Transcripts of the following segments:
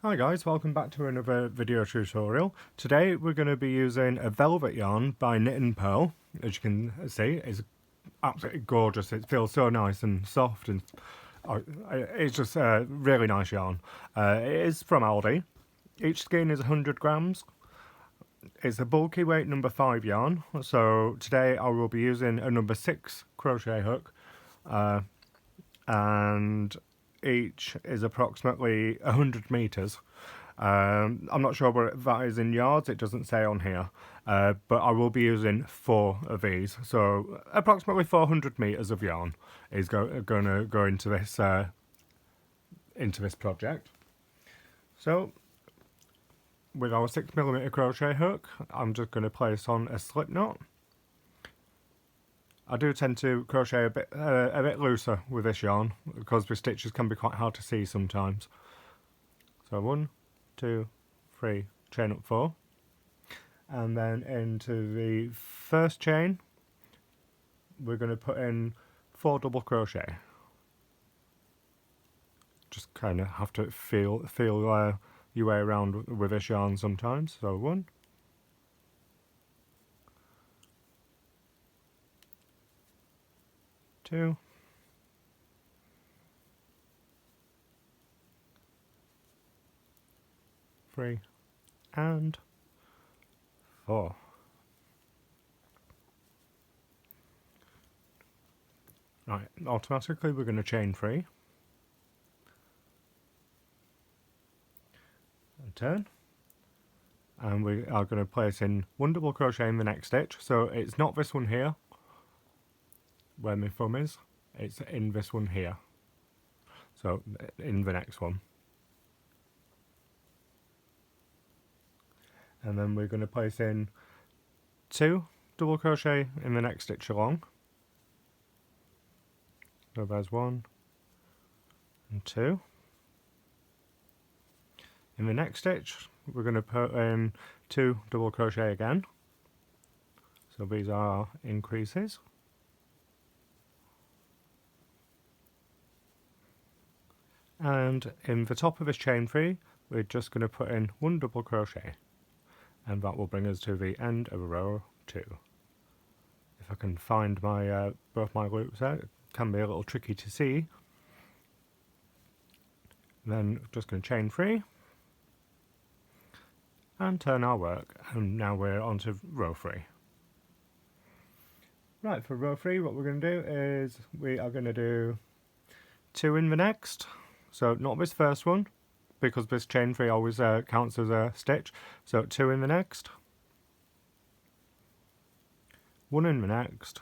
Hi guys, welcome back to another video tutorial. Today we're going to be using a velvet yarn by Knit and Pearl. As you can see, it's absolutely gorgeous. It feels so nice and soft, and it's just a really nice yarn. It is from Aldi. Each skein is 100 grams. It's a bulky weight number 5 yarn, so today I will be using a number 6 crochet hook, and each is approximately 100 meters. I'm not sure what that is in yards, it doesn't say on here, but I will be using 4 of these, so approximately 400 meters of yarn is going to go into this project. So with our 6mm crochet hook, I'm just going to place on a slip knot. I do tend to crochet a bit looser with this yarn because the stitches can be quite hard to see sometimes. So 1, 2, 3, chain up 4, and then into the first chain we're going to put in 4 double crochet. Just kind of have to feel your way around with this yarn sometimes. So 1, 2, 3, and 4. Right, automatically we're going to chain 3 and turn, and we are going to place in 1 double crochet in the next stitch. So it's not this one here where my thumb is, it's in this one here, so in the next one. And then we're going to place in 2 double crochet in the next stitch along. So there's 1 and 2. In the next stitch we're going to put in 2 double crochet again. So these are increases. And in the top of this chain 3 we're just going to put in 1 double crochet, and that will bring us to the end of row 2. If I can find my both my loops out, it can be a little tricky to see. Then just going to chain 3 and turn our work, and now we're on to row 3. Right, for row 3 what we're going to do is we are going to do 2 in the next. So not this first one, because this chain 3 always counts as a stitch. So 2 in the next, 1 in the next.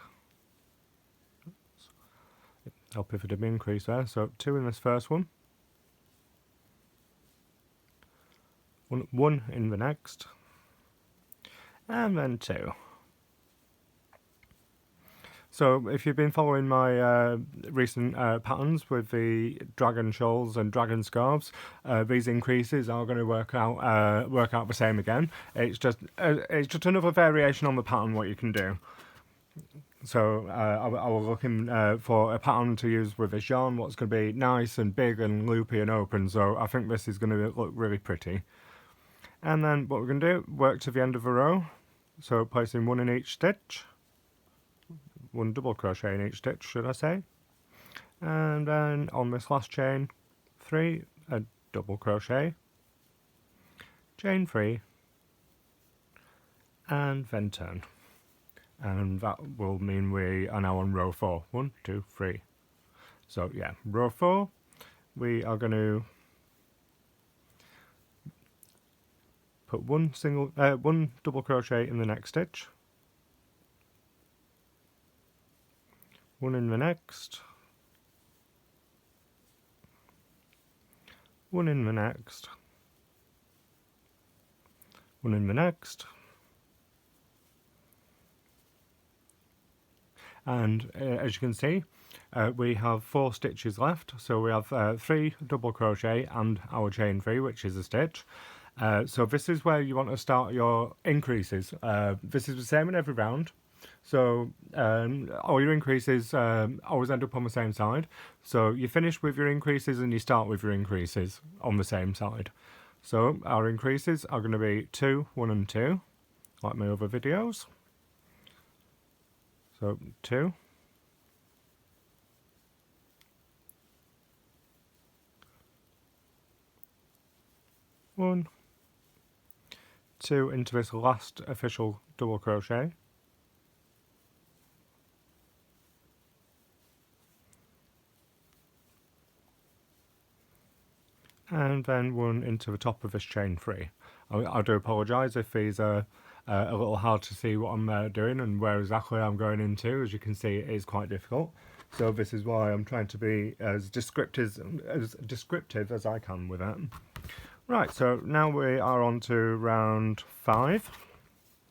I'll pivot a bit increase there. So 2 in this first one, 1 in the next, and then 2. So if you've been following my recent patterns with the dragon shawls and dragon scarves, these increases are going to work out the same again. It's just another variation on the pattern what you can do. So I was looking for a pattern to use with this yarn, what's going to be nice and big and loopy and open. So I think this is going to look really pretty. And then what we're going to do, work to the end of the row. So placing 1 in each stitch. 1 double crochet in each stitch, should I say, and then on this last chain 3, a double crochet, chain 3, and then turn, and that will mean we are now on row 4. 1, 2, 3. So yeah, row 4 we are going to put 1 double crochet in the next stitch, 1 in the next, 1 in the next, 1 in the next, and as you can see we have 4 stitches left. So we have 3 double crochet and our chain 3, which is a stitch. So this is where you want to start your increases. This is the same in every round. So all your increases always end up on the same side. So you finish with your increases and you start with your increases on the same side. So our increases are going to be 2, 1 and 2, like my other videos. So 2, 1, 2 into this last official double crochet, and then 1 into the top of this chain 3. I do apologise if these are a little hard to see what I'm doing and where exactly I'm going into. As you can see, it is quite difficult. So this is why I'm trying to be as descriptive as I can with it. Right, so now we are on to round 5.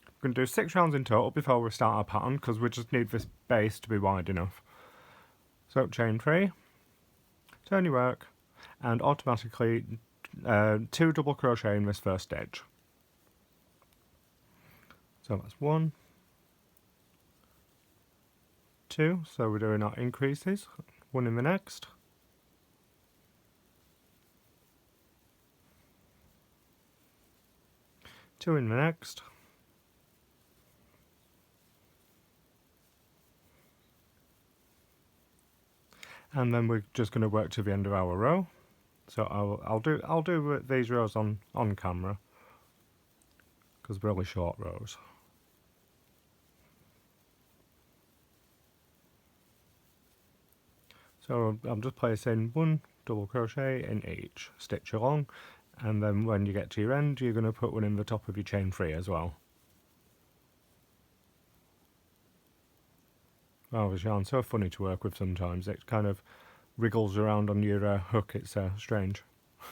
We're going to do 6 rounds in total before we start our pattern, because we just need this base to be wide enough. So chain 3, turn your work, and automatically 2 double crochet in this first stitch. So that's 1, 2, so we're doing our increases, 1 in the next, 2 in the next, and then we're just going to work to the end of our row. So I'll do these rows on camera, because they're really short rows. So I'm just placing 1 double crochet in each stitch along, and then when you get to your end, you're going to put 1 in the top of your chain 3 as well. Oh, this yarn's so funny to work with sometimes. It kind of wriggles around on your hook. It's strange,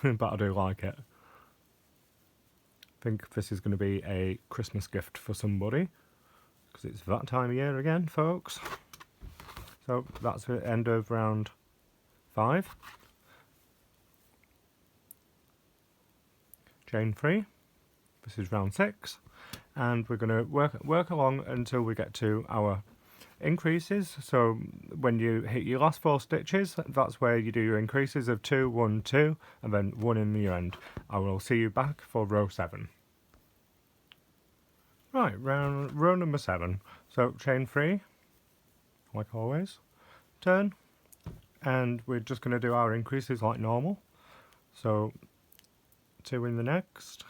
but I do like it. I think this is going to be a Christmas gift for somebody, because it's that time of year again, folks. So that's the end of round 5. Chain 3. This is round 6, and we're going to work along until we get to our increases. So when you hit your last 4 stitches, that's where you do your increases of 2, 1, 2, and then 1 in the end. I will see you back for row 7. Right, row number 7. So chain 3, like always, turn, and we're just going to do our increases like normal. So 2 in the next,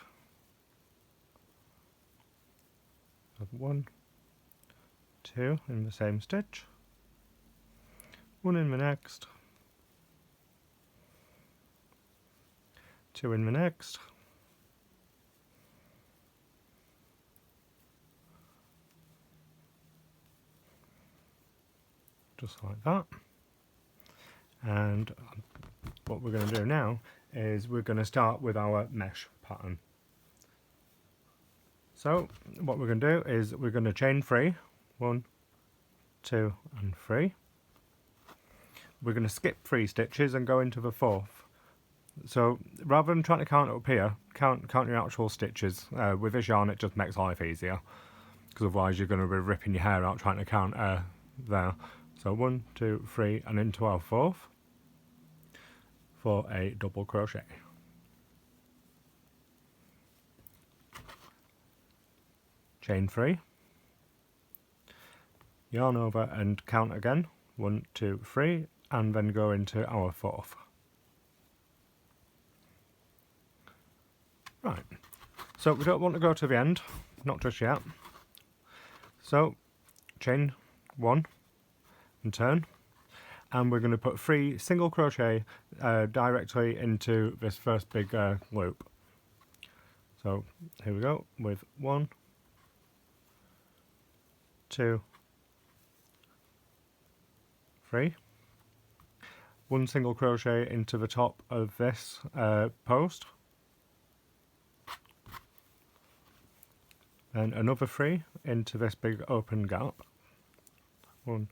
1, 2 in the same stitch, 1 in the next, 2 in the next, just like that. And what we're going to do now is we're going to start with our mesh pattern. So what we're going to do is we're going to chain 3, 1, 2 and 3. We're going to skip 3 stitches and go into the 4th. So rather than trying to count up here, count your actual stitches. With this yarn it just makes life easier, because otherwise you're going to be ripping your hair out trying to count there. So 1, 2, 3 and into our 4th for a double crochet. Chain 3, yarn over and count again, 1, 2, 3, and then go into our 4th. Right, so we don't want to go to the end, not just yet. So chain 1 and turn, and we're going to put 3 single crochet directly into this first big loop. So here we go with 1, 2, 3. 1 single crochet into the top of this post, then another 3 into this big open gap. 1,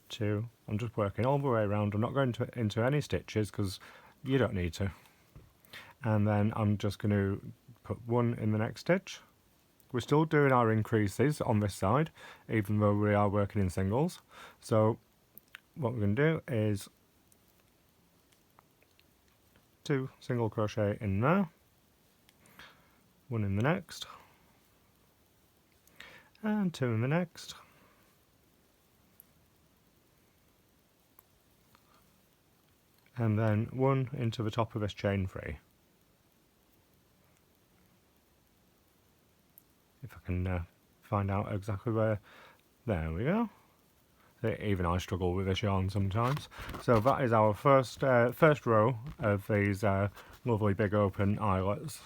2. I'm just working all the way around. I'm not going into any stitches because you don't need to. And then I'm just going to put 1 in the next stitch. We're still doing our increases on this side, even though we are working in singles. So what we're going to do is 2 single crochet in there, one in the next, and two in the next, and then one into the top of this chain 3. If I can find out exactly where, there we go. Even I struggle with this yarn sometimes. So that is our first row of these lovely big open eyelets.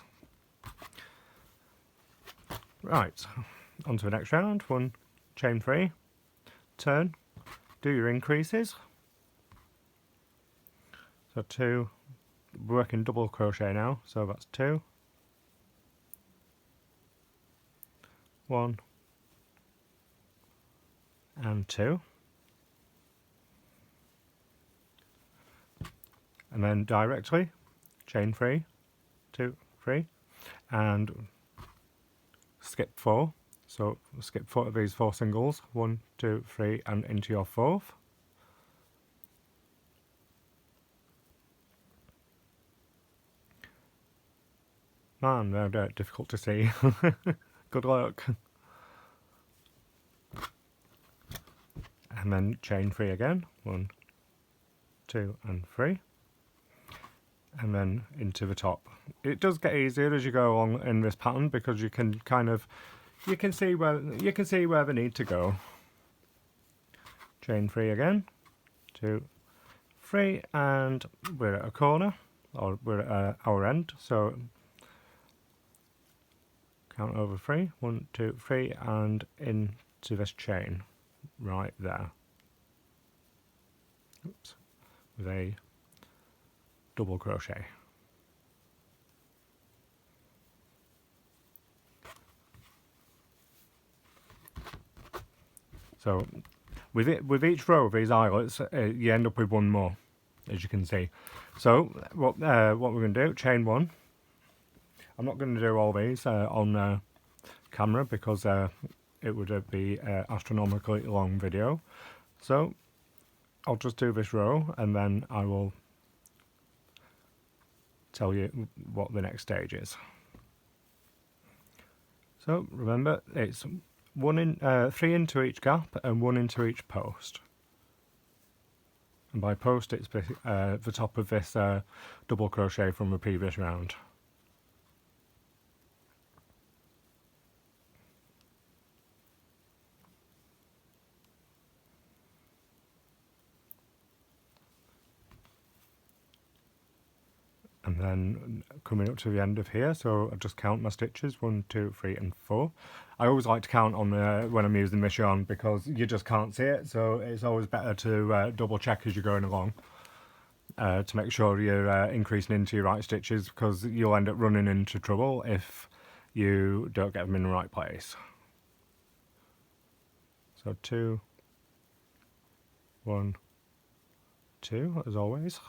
Right, on to the next round. 1 chain 3, turn, do your increases. So 2, working double crochet now, so that's 2, 1 and 2, and then directly chain 3, 2, 3, and skip 4. So skip 4 of these 4 singles, 1, 2, 3, and into your 4th. Man, they're difficult to see. Good luck. And then chain 3 again, 1, 2, and 3, and then into the top. It does get easier as you go along in this pattern because you can see where they need to go. Chain 3 again, 2, 3, and we're at a corner, or we're at our end. So count over 3, 1, 2, 3, and into this chain right there. Oops, with a double crochet. So with each row of these eyelets, you end up with one more, as you can see. So what we're going to do, chain 1. I'm not going to do all these on camera because it would be an astronomically long video. So I'll just do this row and then I will tell you what the next stage is. So remember, it's 3 into each gap and 1 into each post. And by post, it's the top of this double crochet from the previous round. And then coming up to the end of here, so I just count my stitches, 1, 2, 3, and 4. I always like to count on when I'm using this yarn because you just can't see it, so it's always better to double check as you're going along to make sure you're increasing into your right stitches, because you'll end up running into trouble if you don't get them in the right place. So 2, 1, 2 as always.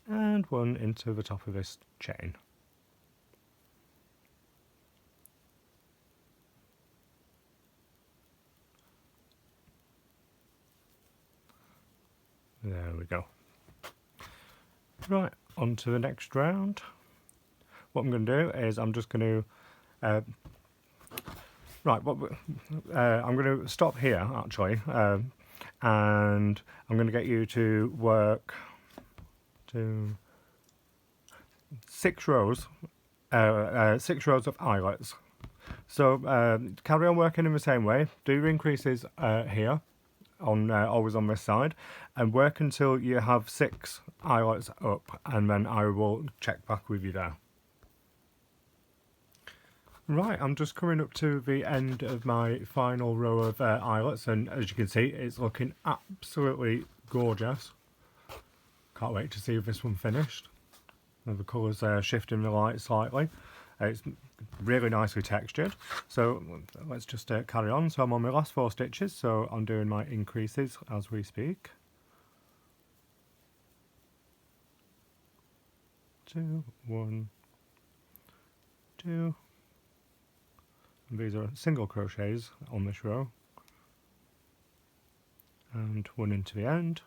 And 1 into the top of this chain. There we go. Right, on to the next round. What I'm going to do is I'm just going to I'm going to stop here actually, and I'm going to get you to work to 6 rows, 6 rows of eyelets. So carry on working in the same way. Do your increases here, always on this side, and work until you have 6 eyelets up, and then I will check back with you there. Right, I'm just coming up to the end of my final row of eyelets, and as you can see, it's looking absolutely gorgeous. Can't wait to see this one finished. And the colours shifting the light slightly. It's really nicely textured. So let's just carry on. So I'm on my last 4 stitches, so I'm doing my increases as we speak. 2, 1, 2. And these are single crochets on this row. And 1 into the end.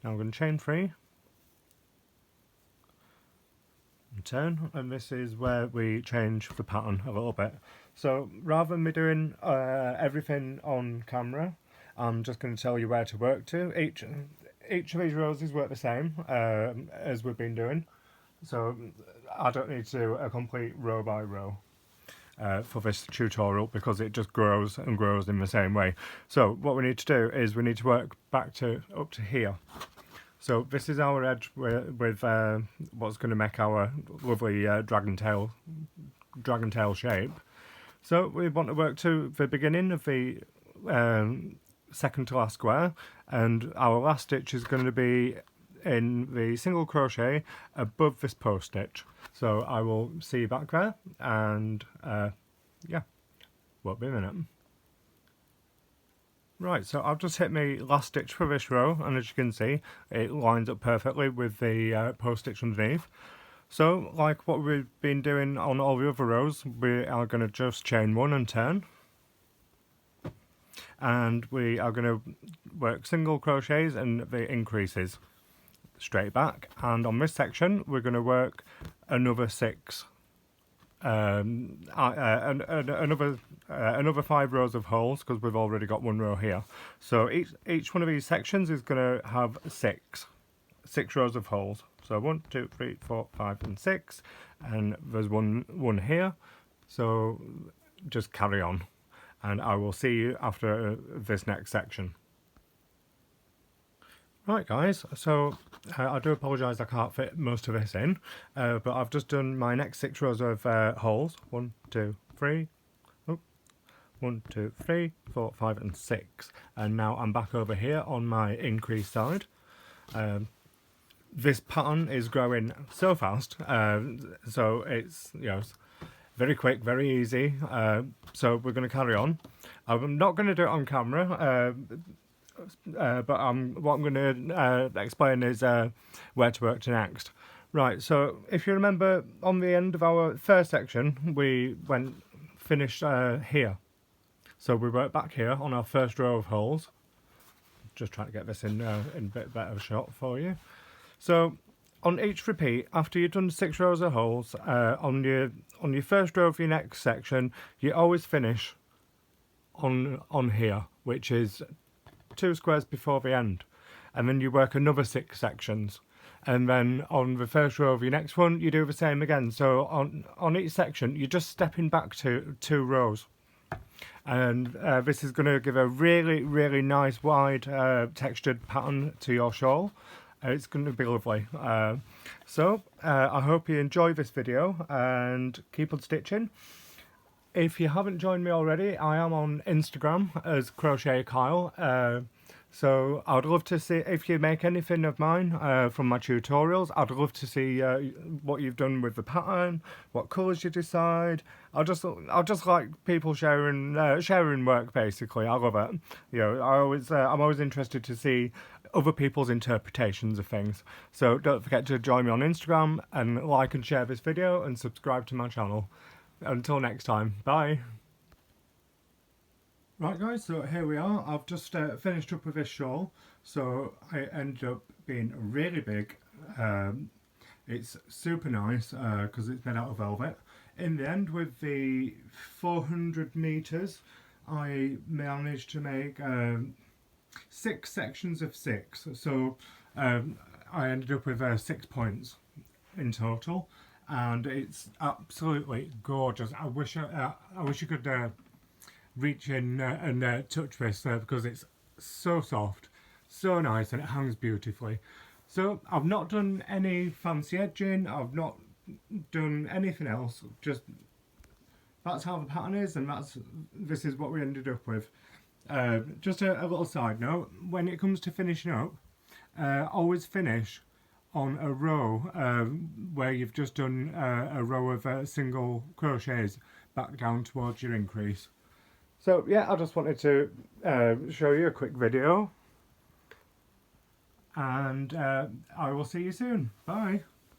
Now I'm going to chain 3. and turn, and this is where we change the pattern a little bit. So rather than me doing everything on camera, I'm just going to tell you where to work to. Each of these roses work the same as we've been doing, so I don't need to do a complete row by row for this tutorial because it just grows and grows in the same way. So what we need to do is we need to work back to up to here. So this is our edge with what's going to make our lovely dragon tail shape. So we want to work to the beginning of the second to last square, and our last stitch is going to be in the single crochet above this post stitch. So I will see you back there, and yeah, won't be a minute. Right, so I've just hit my last stitch for this row, and as you can see, it lines up perfectly with the post stitch underneath. So, like what we've been doing on all the other rows, we are going to just chain 1 and turn. And we are going to work single crochets and the increases straight back. And on this section, we're going to work another 6. Another 5 rows of holes because we've already got 1 row here. So each one of these sections is going to have 6 rows of holes. So 1, 2, 3, 4, 5, and 6, and there's one here. So just carry on, and I will see you after this next section. Right guys, so I do apologise I can't fit most of this in, but I've just done my next 6 rows of holes. 1, 2, 3, 1, 2, 3, 4, 5, and 6. And now I'm back over here on my increase side. This pattern is growing so fast, so it's very quick, very easy. So we're going to carry on. I'm not going to do it on camera. But what I'm going to explain is where to work to next. Right, so if you remember on the end of our first section, we finished here. So we worked back here on our first row of holes. Just trying to get this in a bit better shot for you. So on each repeat, after you've done 6 rows of holes, on your first row of your next section, you always finish on here, which is 2 squares before the end, and then you work another 6 sections, and then on the first row of your next one you do the same again. So on each section you're just stepping back to 2 rows, and this is going to give a really nice wide textured pattern to your shawl. It's going to be lovely. So I hope you enjoy this video and keep on stitching. If you haven't joined me already, I am on Instagram as Crochet Kyle. So I'd love to see if you make anything of mine from my tutorials. I'd love to see what you've done with the pattern, what colours you decide. I just like people sharing work basically. I love it. I'm always interested to see other people's interpretations of things. So don't forget to join me on Instagram and like and share this video and subscribe to my channel. Until next time, bye. Right guys, so here we are. I've just finished up with this shawl. So it ended up being really big. It's super nice because it's made out of velvet. In the end, with the 400 meters, I managed to make 6 sections of 6. So I ended up with 6 points in total. And it's absolutely gorgeous. I wish you could reach in and touch this because it's so soft, so nice, and it hangs beautifully. So I've not done any fancy edging, I've not done anything else, just that's how the pattern is, and this is what we ended up with. Just a little side note, when it comes to finishing up, always finish on a row where you've just done a row of single crochets back down towards your increase. So yeah, I just wanted to show you a quick video, and I will see you soon. Bye.